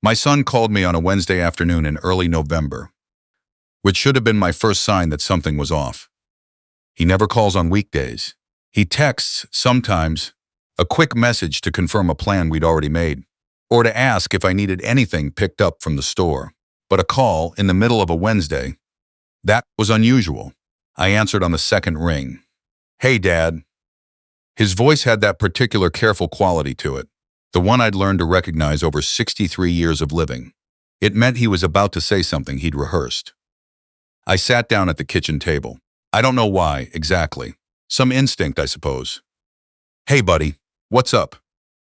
My son called me on a Wednesday afternoon in early November, which should have been my first sign that something was off. He never calls on weekdays. He texts, sometimes, a quick message to confirm a plan we'd already made, or to ask if I needed anything picked up from the store. But a call in the middle of a Wednesday, that was unusual. I answered on the second ring. "Hey, Dad." His voice had that particular careful quality to it, the one I'd learned to recognize over 63 years of living. It meant he was about to say something he'd rehearsed. I sat down at the kitchen table. I don't know why, exactly. Some instinct, I suppose. "Hey, buddy, what's up?"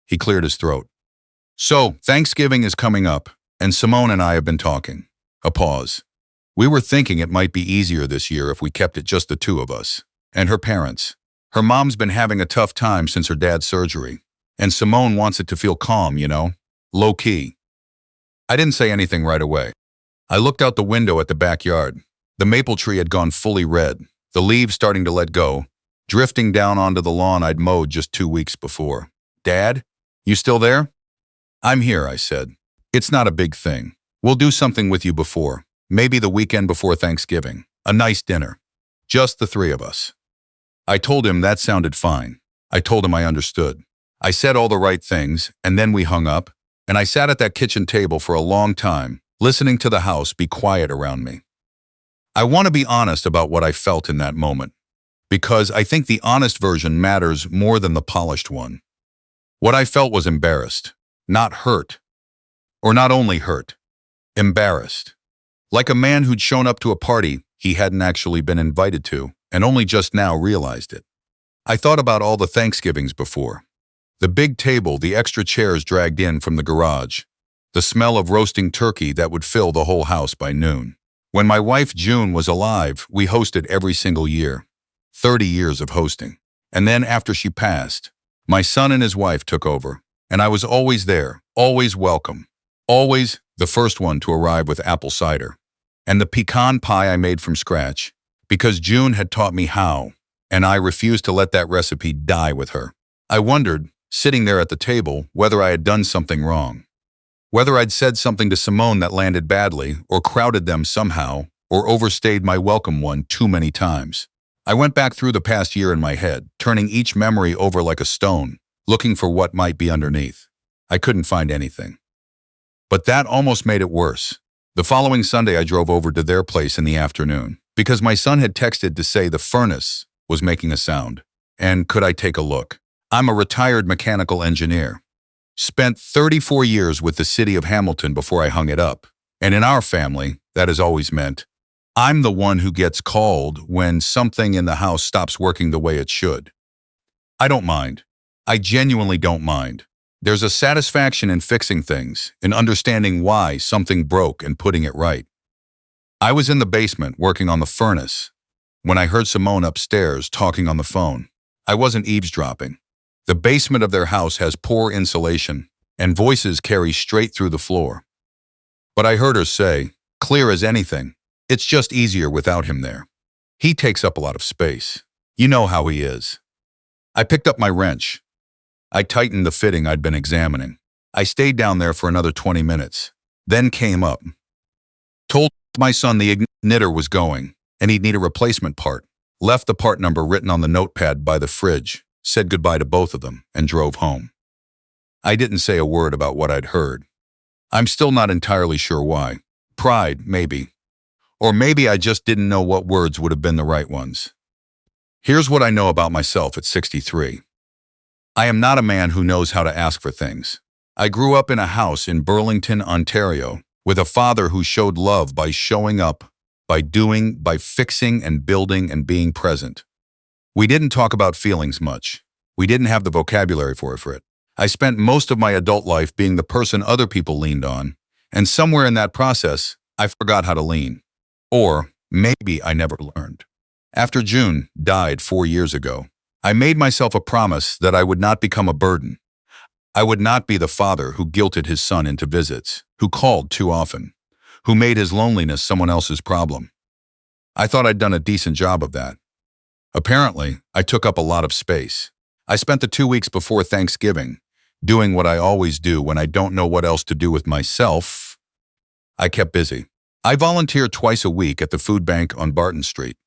He cleared his throat. "So, Thanksgiving is coming up, and Simone and I have been talking." A pause. "We were thinking it might be easier this year if we kept it just the two of us. And her parents. Her mom's been having a tough time since her dad's surgery. And Simone wants it to feel calm, you know? Low-key." I didn't say anything right away. I looked out the window at the backyard. The maple tree had gone fully red, the leaves starting to let go, drifting down onto the lawn I'd mowed just 2 weeks before. "Dad, you still there?" "I'm here," I said. "It's not a big thing. We'll do something with you before. Maybe the weekend before Thanksgiving. A nice dinner. Just the three of us." I told him that sounded fine. I told him I understood. I said all the right things, and then we hung up, and I sat at that kitchen table for a long time, listening to the house be quiet around me. I want to be honest about what I felt in that moment, because I think the honest version matters more than the polished one. What I felt was embarrassed, not hurt, or not only hurt, embarrassed. Like a man who'd shown up to a party he hadn't actually been invited to, and only just now realized it. I thought about all the Thanksgivings before. The big table, the extra chairs dragged in from the garage, the smell of roasting turkey that would fill the whole house by noon. When my wife June was alive, we hosted every single year. 30 years of hosting. And then after she passed, my son and his wife took over, and I was always there, always welcome, always the first one to arrive with apple cider. And the pecan pie I made from scratch, because June had taught me how, and I refused to let that recipe die with her. I wondered, sitting there at the table, whether I had done something wrong. Whether I'd said something to Simone that landed badly, or crowded them somehow, or overstayed my welcome one too many times. I went back through the past year in my head, turning each memory over like a stone, looking for what might be underneath. I couldn't find anything. But that almost made it worse. The following Sunday I drove over to their place in the afternoon, because my son had texted to say the furnace was making a sound, and could I take a look? I'm a retired mechanical engineer. Spent 34 years with the city of Hamilton before I hung it up. And in our family, that has always meant I'm the one who gets called when something in the house stops working the way it should. I don't mind. I genuinely don't mind. There's a satisfaction in fixing things, in understanding why something broke and putting it right. I was in the basement working on the furnace when I heard Simone upstairs talking on the phone. I wasn't eavesdropping. The basement of their house has poor insulation, and voices carry straight through the floor. But I heard her say, clear as anything, "It's just easier without him there. He takes up a lot of space. You know how he is." I picked up my wrench. I tightened the fitting I'd been examining. I stayed down there for another 20 minutes, then came up. Told my son the igniter was going, and he'd need a replacement part. Left the part number written on the notepad by the fridge, said goodbye to both of them, and drove home. I didn't say a word about what I'd heard. I'm still not entirely sure why. Pride, maybe. Or maybe I just didn't know what words would have been the right ones. Here's what I know about myself at 63. I am not a man who knows how to ask for things. I grew up in a house in Burlington, Ontario, with a father who showed love by showing up, by doing, by fixing and building and being present. We didn't talk about feelings much. We didn't have the vocabulary for it. I spent most of my adult life being the person other people leaned on, and somewhere in that process, I forgot how to lean. Or maybe I never learned. After June died 4 years ago, I made myself a promise that I would not become a burden. I would not be the father who guilted his son into visits, who called too often, who made his loneliness someone else's problem. I thought I'd done a decent job of that. Apparently, I took up a lot of space. I spent the 2 weeks before Thanksgiving doing what I always do when I don't know what else to do with myself. I kept busy. I volunteer twice a week at the food bank on Barton Street.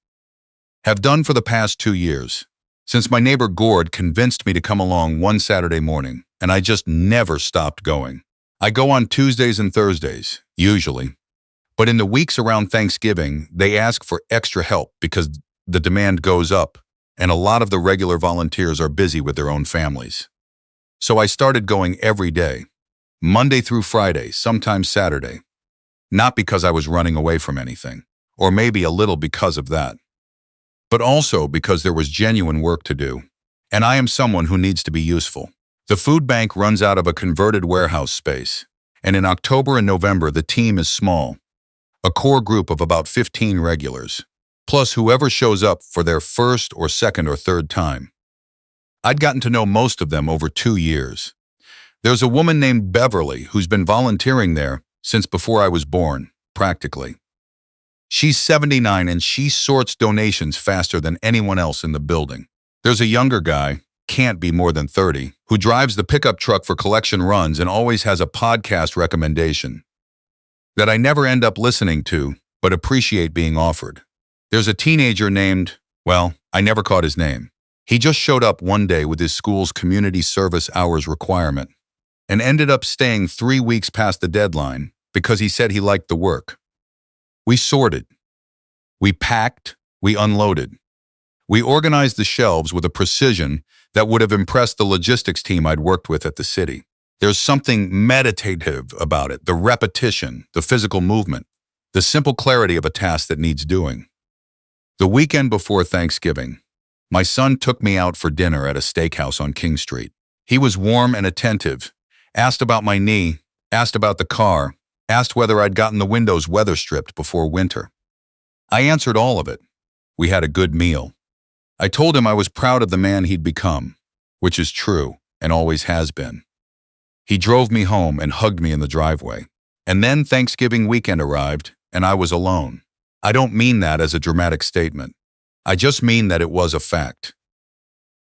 Have done for the past 2 years, since my neighbor Gord convinced me to come along one Saturday morning, and I just never stopped going. I go on Tuesdays and Thursdays, usually. But in the weeks around Thanksgiving, they ask for extra help because the demand goes up, and a lot of the regular volunteers are busy with their own families. So I started going every day, Monday through Friday, sometimes Saturday. Not because I was running away from anything, or maybe a little because of that, but also because there was genuine work to do, and I am someone who needs to be useful. The food bank runs out of a converted warehouse space, and in October and November the team is small, a core group of about 15 regulars, plus whoever shows up for their first or second or third time. I'd gotten to know most of them over 2 years. There's a woman named Beverly who's been volunteering there since before I was born, practically. She's 79 and she sorts donations faster than anyone else in the building. There's a younger guy, can't be more than 30, who drives the pickup truck for collection runs and always has a podcast recommendation that I never end up listening to, but appreciate being offered. There's a teenager named, well, I never caught his name. He just showed up one day with his school's community service hours requirement and ended up staying 3 weeks past the deadline because he said he liked the work. We sorted. We packed. We unloaded. We organized the shelves with a precision that would have impressed the logistics team I'd worked with at the city. There's something meditative about it, the repetition, the physical movement, the simple clarity of a task that needs doing. The weekend before Thanksgiving, my son took me out for dinner at a steakhouse on King Street. He was warm and attentive, asked about my knee, asked about the car, asked whether I'd gotten the windows weather stripped before winter. I answered all of it. We had a good meal. I told him I was proud of the man he'd become, which is true and always has been. He drove me home and hugged me in the driveway. And then Thanksgiving weekend arrived and I was alone. I don't mean that as a dramatic statement. I just mean that it was a fact.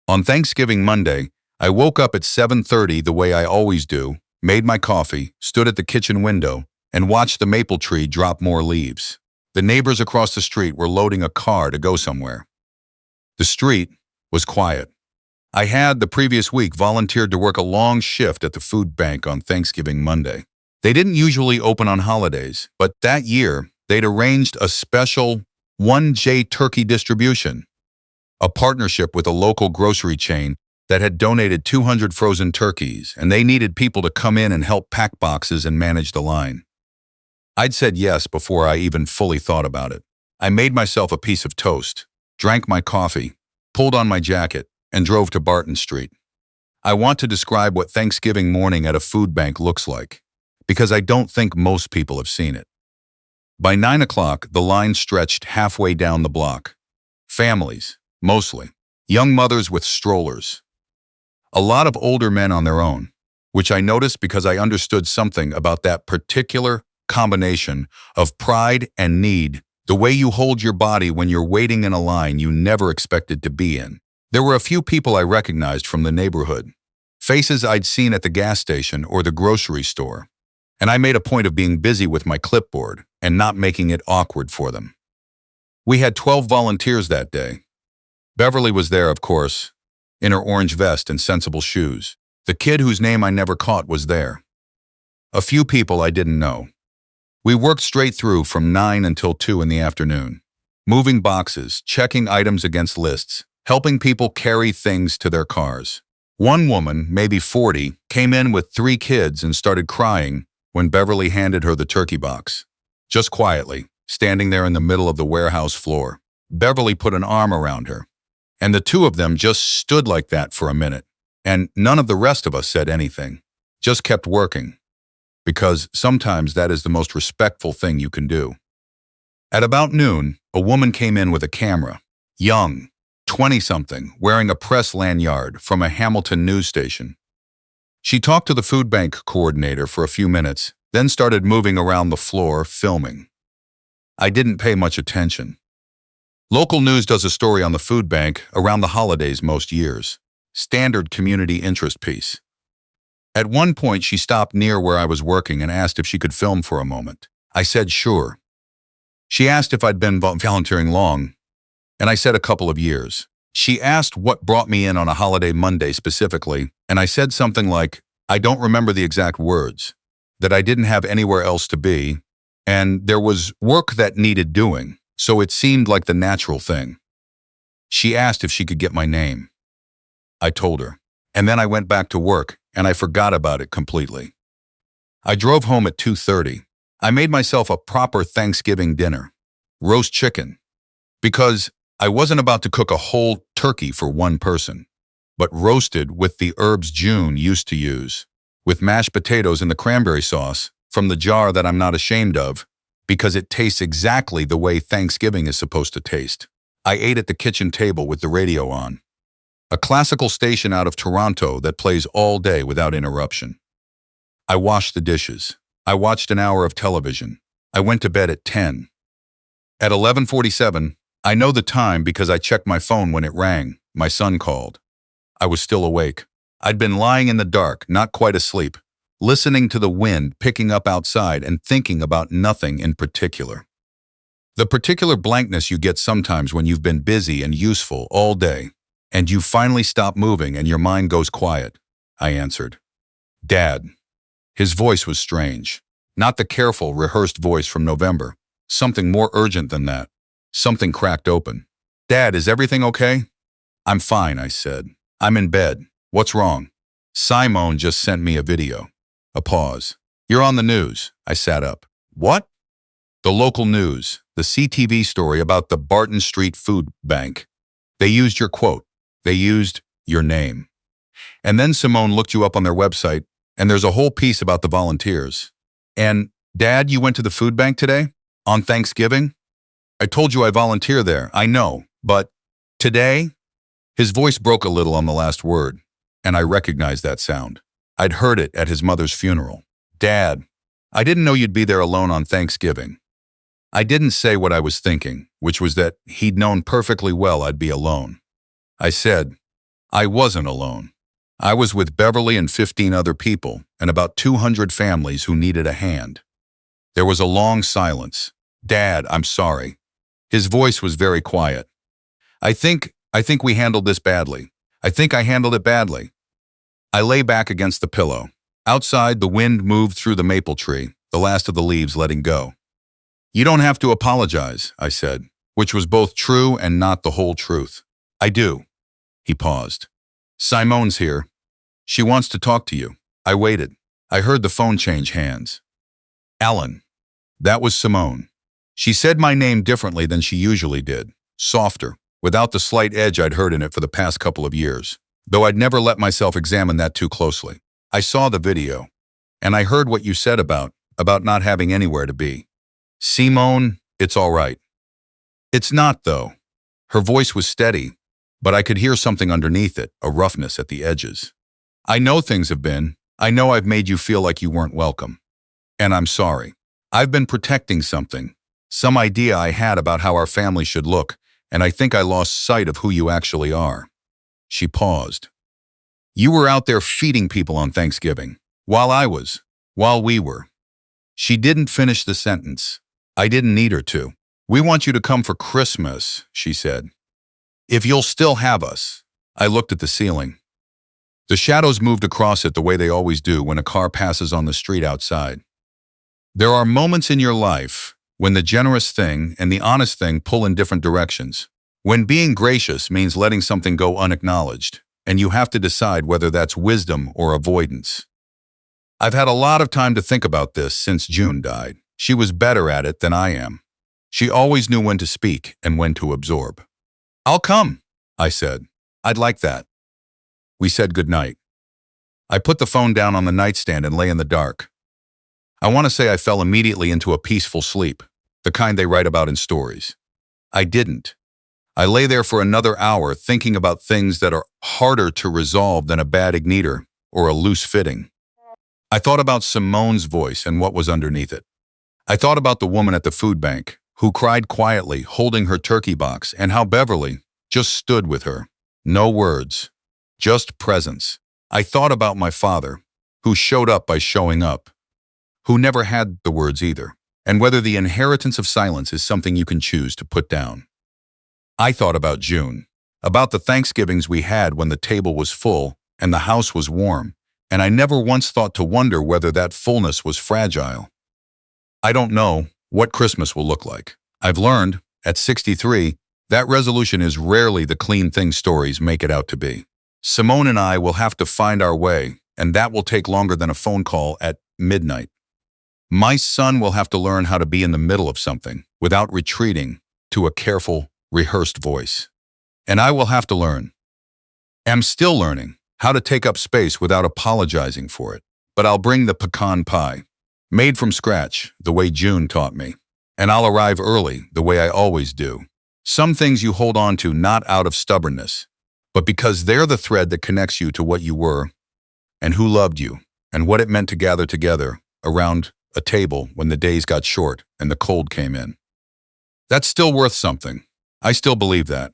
On Thanksgiving Monday, I woke up at 7:30 the way I always do, made my coffee, stood at the kitchen window, and watched the maple tree drop more leaves. The neighbors across the street were loading a car to go somewhere. The street was quiet. I had, the previous week, volunteered to work a long shift at the food bank on Thanksgiving Monday. They didn't usually open on holidays, but that year, they'd arranged a special 1J turkey distribution, a partnership with a local grocery chain that had donated 200 frozen turkeys, and they needed people to come in and help pack boxes and manage the line. I'd said yes before I even fully thought about it. I made myself a piece of toast, drank my coffee, pulled on my jacket, and drove to Barton Street. I want to describe what Thanksgiving morning at a food bank looks like, because I don't think most people have seen it. By 9 o'clock, the line stretched halfway down the block. Families, mostly. Young mothers with strollers. A lot of older men on their own, which I noticed because I understood something about that particular combination of pride and need, the way you hold your body when you're waiting in a line you never expected to be in. There were a few people I recognized from the neighborhood, faces I'd seen at the gas station or the grocery store, and I made a point of being busy with my clipboard and not making it awkward for them. We had 12 volunteers that day. Beverly was there, of course, in her orange vest and sensible shoes. The kid whose name I never caught was there. A few people I didn't know. We worked straight through from 9 until 2 in the afternoon, moving boxes, checking items against lists, helping people carry things to their cars. One woman, maybe 40, came in with 3 kids and started crying when Beverly handed her the turkey box. Just quietly, standing there in the middle of the warehouse floor. Beverly put an arm around her, and the two of them just stood like that for a minute, and none of the rest of us said anything, just kept working, because sometimes that is the most respectful thing you can do. At about noon, a woman came in with a camera, young, 20-something, wearing a press lanyard from a Hamilton news station. She talked to the food bank coordinator for a few minutes, then started moving around the floor, filming. I didn't pay much attention. Local news does a story on the food bank around the holidays most years. Standard community interest piece. At one point, she stopped near where I was working and asked if she could film for a moment. I said sure. She asked if I'd been volunteering long, and I said a couple of years. She asked what brought me in on a holiday Monday specifically, and I said something like, I don't remember the exact words, that I didn't have anywhere else to be, and there was work that needed doing, so it seemed like the natural thing. She asked if she could get my name. I told her, and then I went back to work, and I forgot about it completely. I drove home at 2:30. I made myself a proper Thanksgiving dinner, roast chicken, because I wasn't about to cook a whole turkey for one person, but roasted with the herbs June used to use, with mashed potatoes and the cranberry sauce from the jar that I'm not ashamed of, because it tastes exactly the way Thanksgiving is supposed to taste. I ate at the kitchen table with the radio on, a classical station out of Toronto that plays all day without interruption. I washed the dishes. I watched an hour of television. I went to bed at 10. At 11:47, I know the time because I checked my phone when it rang. My son called. I was still awake. I'd been lying in the dark, not quite asleep, listening to the wind picking up outside and thinking about nothing in particular. The particular blankness you get sometimes when you've been busy and useful all day, and you finally stop moving and your mind goes quiet. I answered. Dad. His voice was strange. Not the careful, rehearsed voice from November. Something more urgent than that. Something cracked open. Dad, is everything okay? I'm fine, I said. I'm in bed. What's wrong? Simone just sent me a video. A pause. You're on the news. I sat up. What? The local news. The CTV story about the Barton Street Food Bank. They used your quote. They used your name. And then Simone looked you up on their website, and there's a whole piece about the volunteers. And, Dad, you went to the food bank today? On Thanksgiving? I told you I volunteer there, I know, but today? His voice broke a little on the last word, and I recognized that sound. I'd heard it at his mother's funeral. Dad, I didn't know you'd be there alone on Thanksgiving. I didn't say what I was thinking, which was that he'd known perfectly well I'd be alone. I said, I wasn't alone. I was with Beverly and 15 other people, and about 200 families who needed a hand. There was a long silence. Dad, I'm sorry. His voice was very quiet. I think we handled this badly. I think I handled it badly. I lay back against the pillow. Outside, the wind moved through the maple tree, the last of the leaves letting go. You don't have to apologize, I said, which was both true and not the whole truth. I do. He paused. Simone's here. She wants to talk to you. I waited. I heard the phone change hands. Allan. That was Simone. She said my name differently than she usually did, softer, without the slight edge I'd heard in it for the past couple of years, though I'd never let myself examine that too closely. I saw the video, and I heard what you said about not having anywhere to be. Simone, it's all right. It's not, though. Her voice was steady, but I could hear something underneath it, a roughness at the edges. I know things have been. I know I've made you feel like you weren't welcome. And I'm sorry. I've been protecting something, some idea I had about how our family should look, and I think I lost sight of who you actually are. She paused. You were out there feeding people on Thanksgiving, while we were. She didn't finish the sentence. I didn't need her to. We want you to come for Christmas, she said. If you'll still have us. I looked at the ceiling. The shadows moved across it the way they always do when a car passes on the street outside. There are moments in your life when the generous thing and the honest thing pull in different directions. When being gracious means letting something go unacknowledged, and you have to decide whether that's wisdom or avoidance. I've had a lot of time to think about this since June died. She was better at it than I am. She always knew when to speak and when to absorb. I'll come, I said. I'd like that. We said goodnight. I put the phone down on the nightstand and lay in the dark. I want to say I fell immediately into a peaceful sleep, the kind they write about in stories. I didn't. I lay there for another hour thinking about things that are harder to resolve than a bad igniter or a loose fitting. I thought about Simone's voice and what was underneath it. I thought about the woman at the food bank who cried quietly, holding her turkey box, and how Beverly just stood with her. No words, just presence. I thought about my father, who showed up by showing up, who never had the words either, and whether the inheritance of silence is something you can choose to put down. I thought about June, about the Thanksgivings we had when the table was full and the house was warm, and I never once thought to wonder whether that fullness was fragile. I don't know what Christmas will look like. I've learned, at 63, that resolution is rarely the clean thing stories make it out to be. Simone and I will have to find our way, and that will take longer than a phone call at midnight. My son will have to learn how to be in the middle of something without retreating to a careful, rehearsed voice. And I will have to learn. Am still learning how to take up space without apologizing for it. But I'll bring the pecan pie, made from scratch, the way June taught me. And I'll arrive early, the way I always do. Some things you hold on to not out of stubbornness, but because they're the thread that connects you to what you were and who loved you and what it meant to gather together around a table when the days got short and the cold came in. That's still worth something. I still believe that.